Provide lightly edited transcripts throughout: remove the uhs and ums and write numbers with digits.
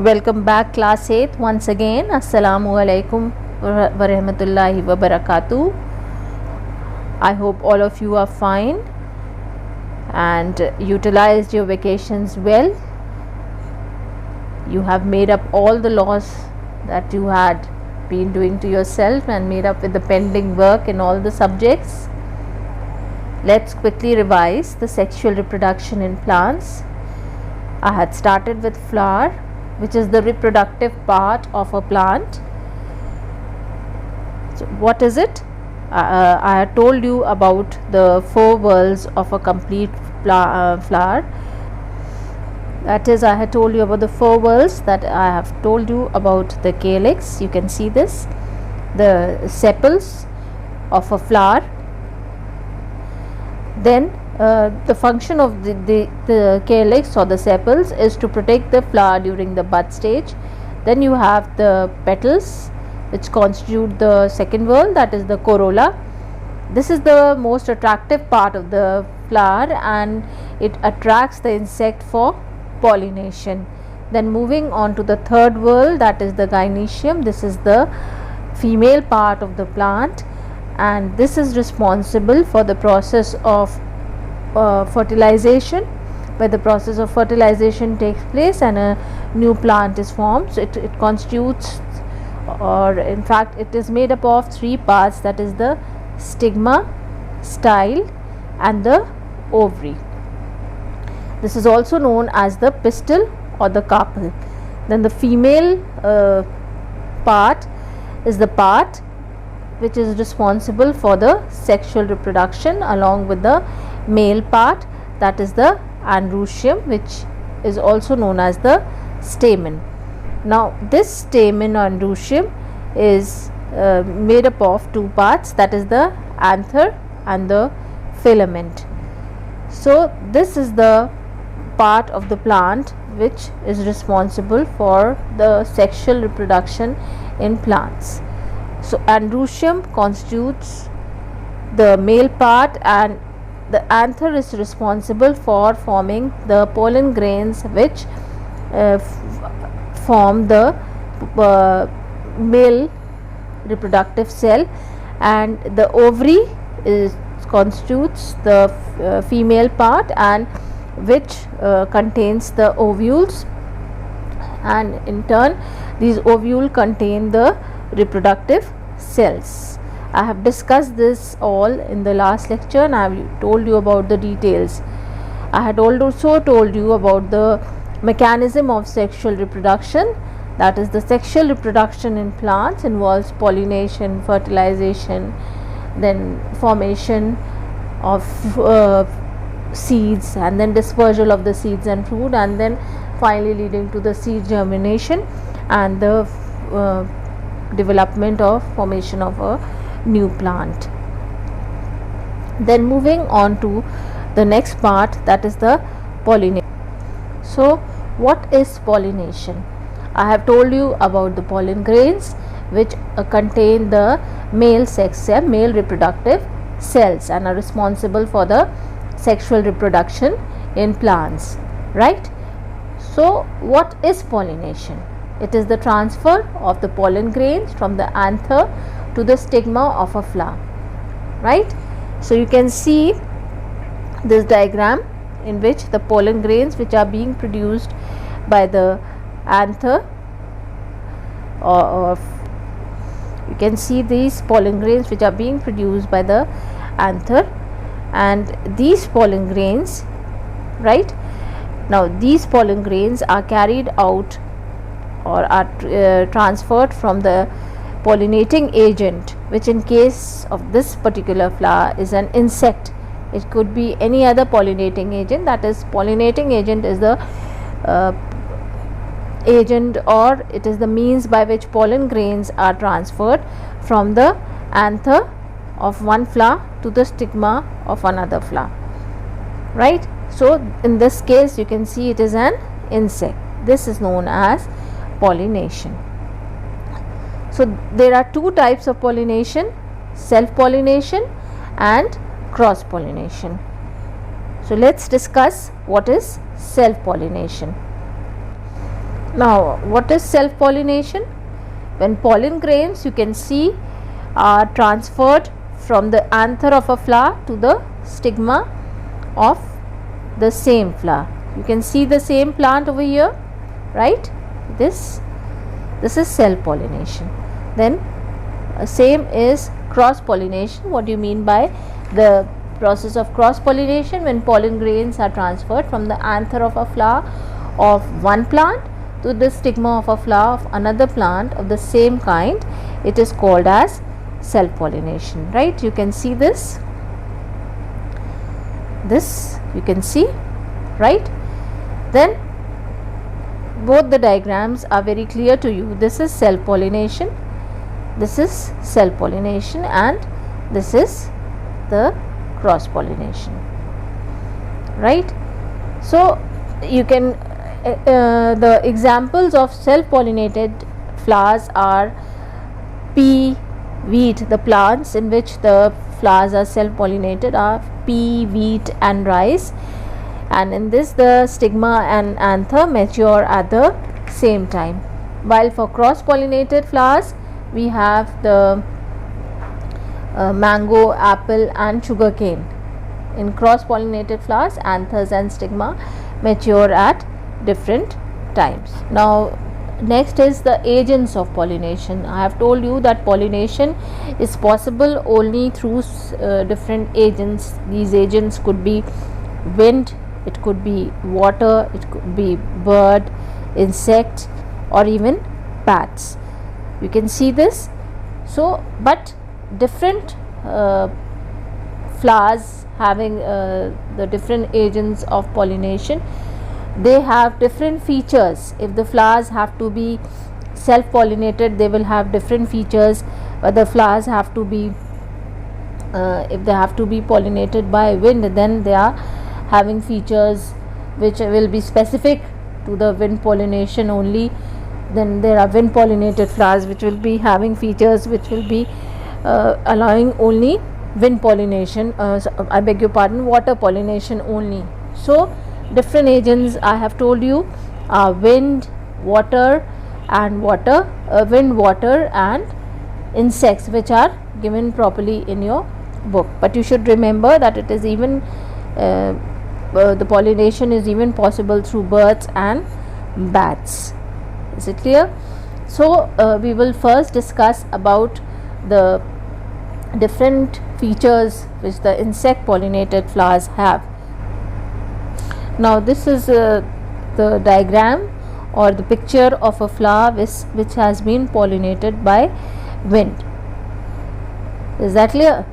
Welcome back class 8 once again. Assalamu alaikum wa rahmatullahi wa barakatuh. I hope all of you are fine and utilized your vacations well. You have made up all the laws that you had been doing to yourself and made up with the pending work in all the subjects. Let's quickly revise the sexual reproduction in plants. I had started with flower, which is the reproductive part of a plant. So what is it? I had told you about the 4 whorls of a complete flower. That is, I had told you about the 4 whorls. That I have told you about the calyx. You can see this, the sepals of a flower. Then the function of the calyx or the sepals is to protect the flower during the bud stage. Then you have the petals, which constitute the second whorl, that is the corolla. This is the most attractive part of the flower and it attracts the insect for pollination. Then moving on to the third whorl, that is the gynoecium. This is the female part of the plant and this is responsible for the process of fertilization. Where the process of fertilization takes place and a new plant is formed. So it constitutes, or in fact it is made up of 3 parts, that is the stigma, style and the ovary. This is also known as the pistil or the carpel. Then the female part is the part which is responsible for the sexual reproduction, along with the male part, that is the androecium, which is also known as the stamen. Now this stamen or androecium is made up of 2 parts, that is the anther and the filament. So this is the part of the plant which is responsible for the sexual reproduction in plants. So androecium constitutes the male part and the anther is responsible for forming the pollen grains which form the male reproductive cell, and the ovary constitutes the female part and which contains the ovules, and in turn these ovules contain the reproductive cells. I have discussed this all in the last lecture and I have told you about the details. I had also told you about the mechanism of sexual reproduction. That is, the sexual reproduction in plants involves pollination, fertilization, then formation of seeds, and then dispersal of the seeds and fruit, and then finally leading to the seed germination and the development of formation of a new plant. Then moving on to the next part, that is the pollination. So what is pollination? I have told you about the pollen grains which contain the male sex cell, male reproductive cells, and are responsible for the sexual reproduction in plants, right? So what is pollination? It is the transfer of the pollen grains from the anther to the stigma of a flower, right? So you can see this diagram in which the pollen grains which are being produced by the anther, or you can see these pollen grains which are being produced by the anther, and these pollen grains, right? Now these pollen grains are carried out or are transferred from the pollinating agent, which in case of this particular flower is an insect. It could be any other pollinating agent. That is, pollinating agent is the agent, or it is the means by which pollen grains are transferred from the anther of one flower to the stigma of another flower, right? So in this case you can see it is an insect. This is known as pollination. So there are 2 types of pollination: self pollination and cross pollination. So let's discuss what is self pollination. Now, what is self-pollination? When pollen grains, you can see, are transferred from the anther of a flower to the stigma of the same flower. You can see the same plant over here, right? This is self-pollination. Then same is cross-pollination. What do you mean by the process of cross-pollination? When pollen grains are transferred from the anther of a flower of one plant to the stigma of a flower of another plant of the same kind, it is called as self-pollination, right? You can see this you can see, right? Then both the diagrams are very clear to you. This is self-pollination, this is self-pollination, and this is the cross-pollination, right? So you can the examples of self-pollinated flowers are pea, wheat. The plants in which the flowers are self-pollinated are pea, wheat and rice, and in this the stigma and anther mature at the same time. While for cross-pollinated flowers we have the mango, apple and sugarcane. In cross-pollinated flowers, anthers and stigma mature at different times. Now next is the agents of pollination. I have told you that pollination is possible only through different agents. These agents could be wind, it could be water, it could be bird, insect or even bats. You can see this. So but different flowers having the different agents of pollination, they have different features. If the flowers have to be self-pollinated, they will have different features. But the flowers have to be if they have to be pollinated by wind, then they are having features which will be specific to the wind pollination only. Then there are wind pollinated flowers which will be having features which will be allowing only wind pollination, I beg your pardon, water pollination only. So different agents I have told you are wind, water and wind, water and insects, which are given properly in your book. But you should remember that it is even the pollination is even possible through birds and bats. Is it clear? So we will first discuss about the different features which the insect pollinated flowers have. Now this is the diagram or the picture of a flower which has been pollinated by wind. Is that clear?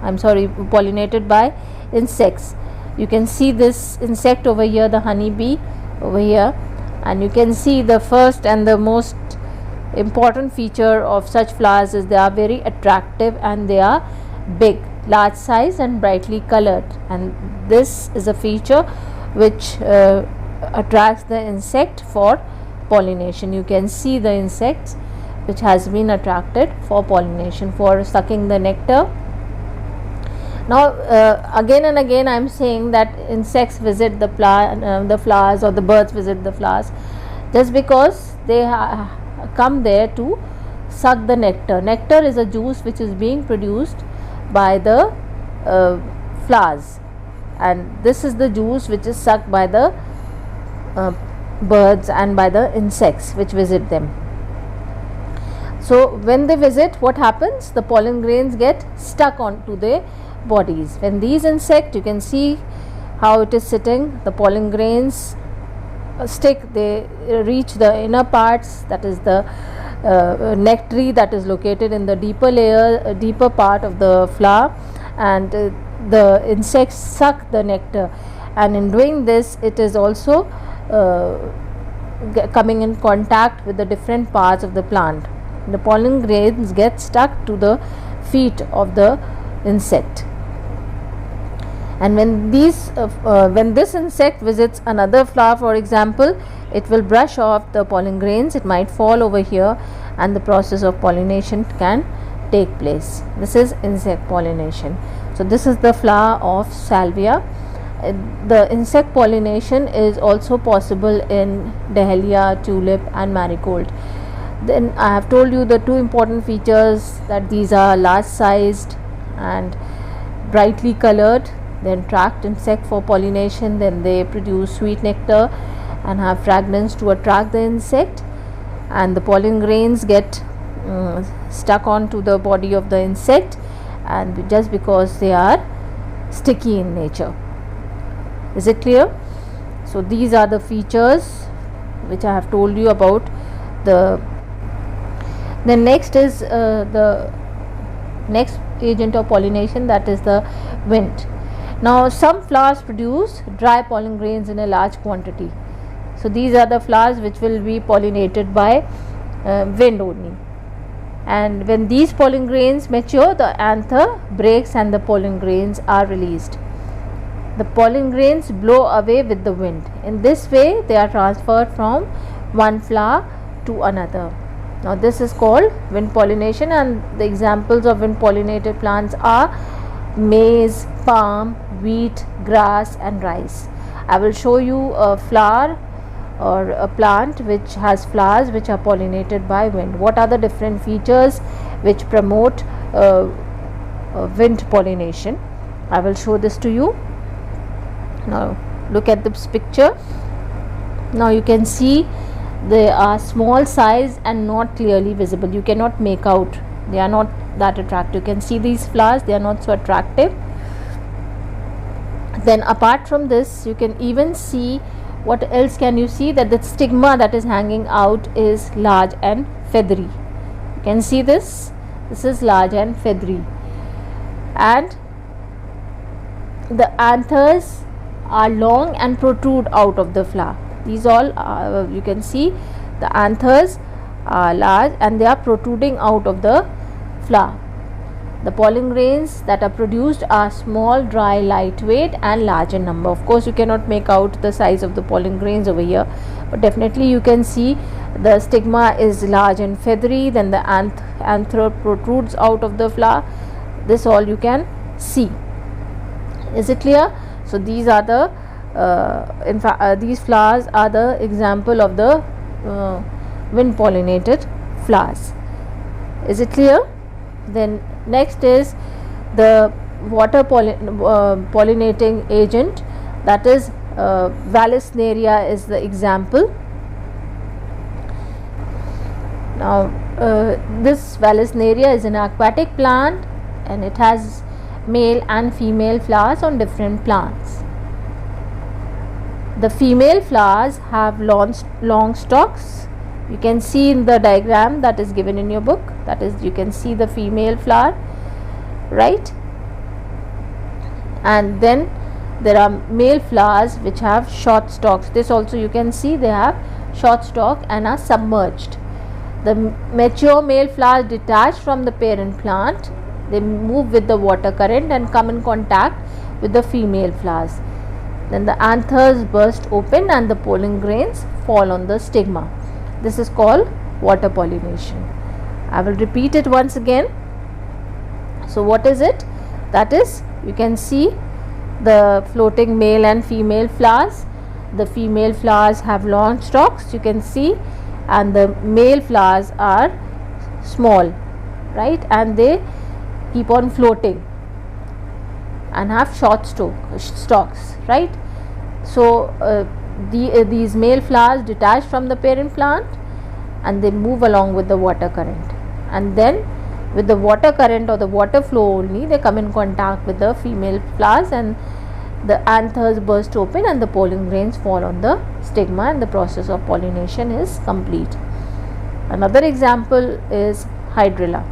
I'm sorry, pollinated by insects. You can see this insect over here, the honeybee over here, and you can see the first and the most important feature of such flowers is they are very attractive and they are big, large size and brightly colored, and this is a feature which attracts the insect for pollination. You can see the insects which has been attracted for pollination, for sucking the nectar. Now again and again I am saying that insects visit the flowers, or the birds visit the flowers, just because they come there to suck the nectar. Nectar is a juice which is being produced by the flowers, and this is the juice which is sucked by the birds and by the insects which visit them. So when they visit, what happens? The pollen grains get stuck onto their bodies. When these insects, you can see how it is sitting, the pollen grains stick, they reach the inner parts, that is the nectary that is located in the deeper part of the flower, and the insects suck the nectar, and in doing this it is also coming in contact with the different parts of the plant. The pollen grains get stuck to the feet of the insect, and when this insect visits another flower, for example, it will brush off the pollen grains, it might fall over here, and the process of pollination can take place. This is insect pollination. So this is the flower of salvia. The insect pollination is also possible in dahlia, tulip and marigold. Then I have told you the two important features, that these are large sized and brightly colored. They attract insect for pollination, then they produce sweet nectar and have fragrance to attract the insect, and the pollen grains get stuck onto the body of the insect, and just because they are sticky in nature. Is it clear? So these are the features which I have told you about. The next is the next agent of pollination, that is the wind. Now some flowers produce dry pollen grains in a large quantity. So these are the flowers which will be pollinated by wind only. And when these pollen grains mature, the anther breaks and the pollen grains are released. The pollen grains blow away with the wind. In this way, they are transferred from one flower to another. Now this is called wind pollination, and the examples of wind pollinated plants are maize, palm, wheat, grass and rice. I will show you a flower or a plant which has flowers which are pollinated by wind. What are the different features which promote wind pollination? I will show this to you. Now look at this picture. Now you can see they are small size and not clearly visible. You cannot make out, they are not that attractive. You can see these flowers, they are not so attractive. Then apart from this, you can even see, what else can you see, that the stigma that is hanging out is large and feathery. You can see this is large and feathery, and the anthers are long and protrude out of the flower. These all you can see the anthers are large and they are protruding out of the flower. The pollen grains that are produced are small, dry, lightweight and large in number. Of course you cannot make out the size of the pollen grains over here, but definitely you can see the stigma is large and feathery, then the anther protrudes out of the flower. This all you can see. Is it clear? So these are the in fact these flowers are the example of the wind pollinated flowers. Is it clear? Then next is the water pollinating agent, that is Vallisneria is the example. Now this Vallisneria is an aquatic plant and it has male and female flowers on different plants. The female flowers have long stalks. You can see in the diagram that is given in your book, that is, you can see the female flower, right? And then there are male flowers which have short stalks. This also you can see they have short stalk and are submerged. The mature male flowers detach from the parent plant. They move with the water current and come in contact with the female flowers. Then the anthers burst open and the pollen grains fall on the stigma. This is called water pollination. I will repeat it once again. So what is it? That is, you can see the floating male and female flowers. The female flowers have long stalks, you can see, and the male flowers are small, right, and they keep on floating and have short stalks, right? So these male flowers detach from the parent plant and they move along with the water current, and then with the water current or the water flow only they come in contact with the female flowers and the anthers burst open and the pollen grains fall on the stigma and the process of pollination is complete. Another example is Hydrilla.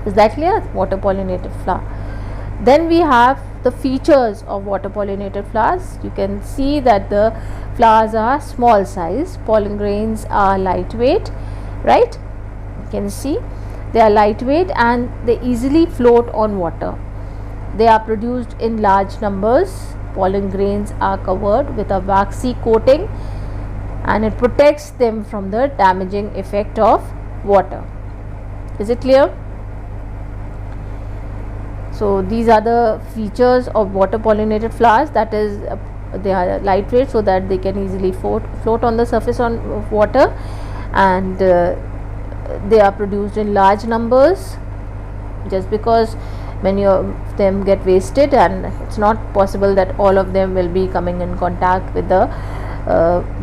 Is that clear? Water pollinated flower. Then we have the features of water pollinated flowers. You can see that the flowers are small size, pollen grains are lightweight, right? You can see they are lightweight and they easily float on water. They are produced in large numbers. Pollen grains are covered with a waxy coating and it protects them from the damaging effect of water. Is it clear? So these are the features of water pollinated flowers, that is they are lightweight so that they can easily float on the surface of water, and they are produced in large numbers, just because many of them get wasted, and it's not possible that all of them will be coming in contact with the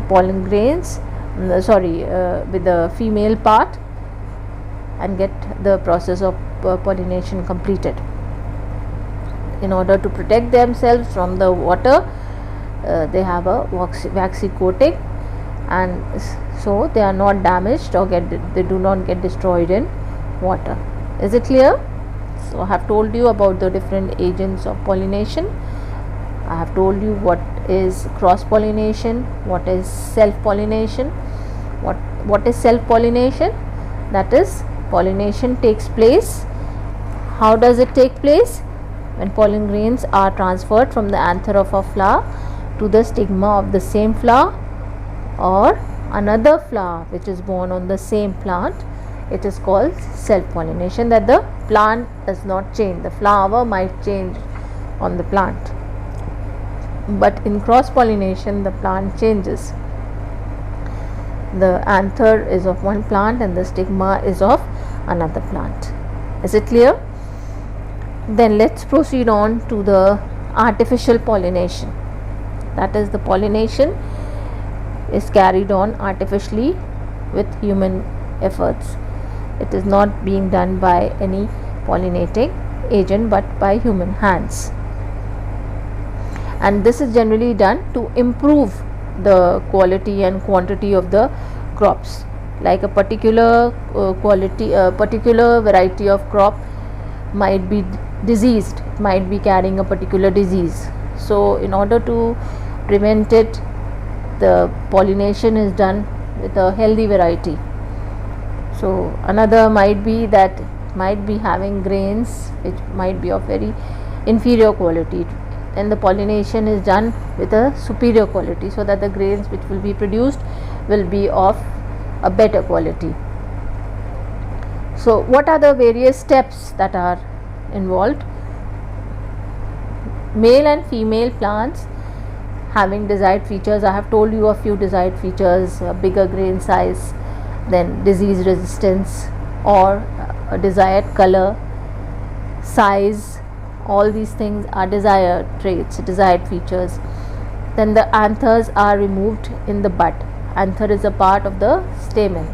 pollen grains, with the female part, and get the process of pollination completed. In order to protect themselves from the water, they have a waxy coating, and so they are not damaged or they do not get destroyed in water. Is it clear? So I have told you about the different agents of pollination. I have told you what is cross pollination, what is self pollination. What is self pollination? That is, pollination takes place. How does it take place? When pollen grains are transferred from the anther of a flower to the stigma of the same flower or another flower which is born on the same plant, it is called self pollination. That the plant does not change, the flower might change on the plant, but in cross pollination the plant changes. The anther is of one plant and the stigma is of another plant. Is it clear? Then let's proceed on to the artificial pollination. That is, the pollination is carried on artificially with human efforts. It is not being done by any pollinating agent but by human hands, and this is generally done to improve the quality and quantity of the crops. Like a particular particular variety of crop might be diseased, it might be carrying a particular disease. So in order to prevent it, the pollination is done with a healthy variety. So another might be that might be having grains which might be of very inferior quality, and the pollination is done with a superior quality, so that the grains which will be produced will be of a better quality. So what are the various steps that are involved? Male and female plants having desired features. I have told you a few desired features: bigger grain size, then disease resistance, or a desired color, size. All these things are desired traits, desired features. Then the anthers are removed in the bud. Anther is a part of the stamen,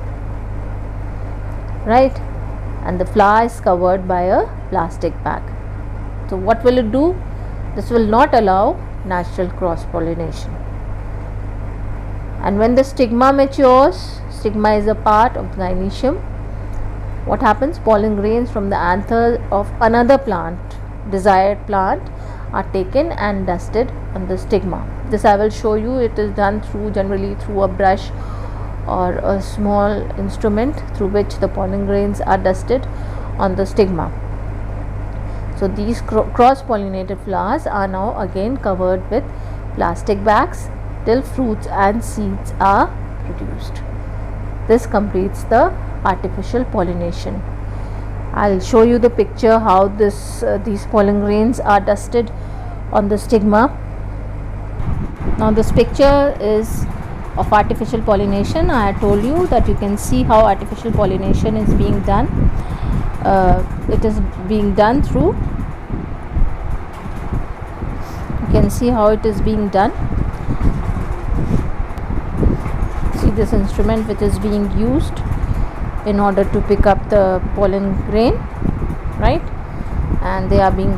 right? And the flower is covered by a plastic bag. So what will it do? This will not allow natural cross pollination. And when the stigma matures, stigma is a part of the gynecium. What happens? Pollen grains from the anther of another plant, desired plant, are taken and dusted on the stigma. This I will show you. It is done generally through a brush or a small instrument through which the pollen grains are dusted on the stigma. So these cross pollinated flowers are now again covered with plastic bags till fruits and seeds are produced. This completes the artificial pollination. I'll show you the picture how these pollen grains are dusted on the stigma. Now this picture is of artificial pollination. I had told you that you can see how artificial pollination is being done. It is being done through, you can see how it is being done. See this instrument which is being used in order to pick up the pollen grain, right? And they are being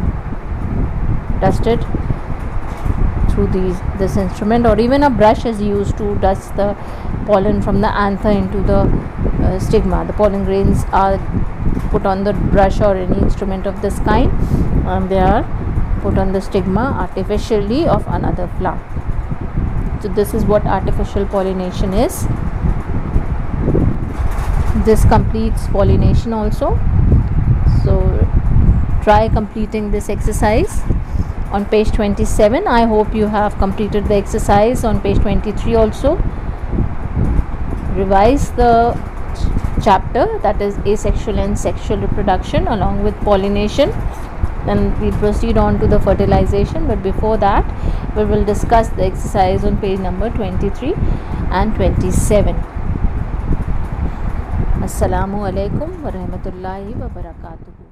dusted through this instrument, or even a brush is used to dust the pollen from the anther into the stigma. The pollen grains are put on the brush or any instrument of this kind, and they are put on the stigma artificially of another flower. So this is what artificial pollination is. This completes pollination also. So try completing this exercise on page 27. I hope you have completed the exercise on page 23 also. Revise the chapter, that is asexual and sexual reproduction, along with pollination. then we'll proceed on to the fertilization. But before that, we will discuss the exercise on page number 23 and 27. Assalamu alaikum wa rahmatullahi wa barakatuh.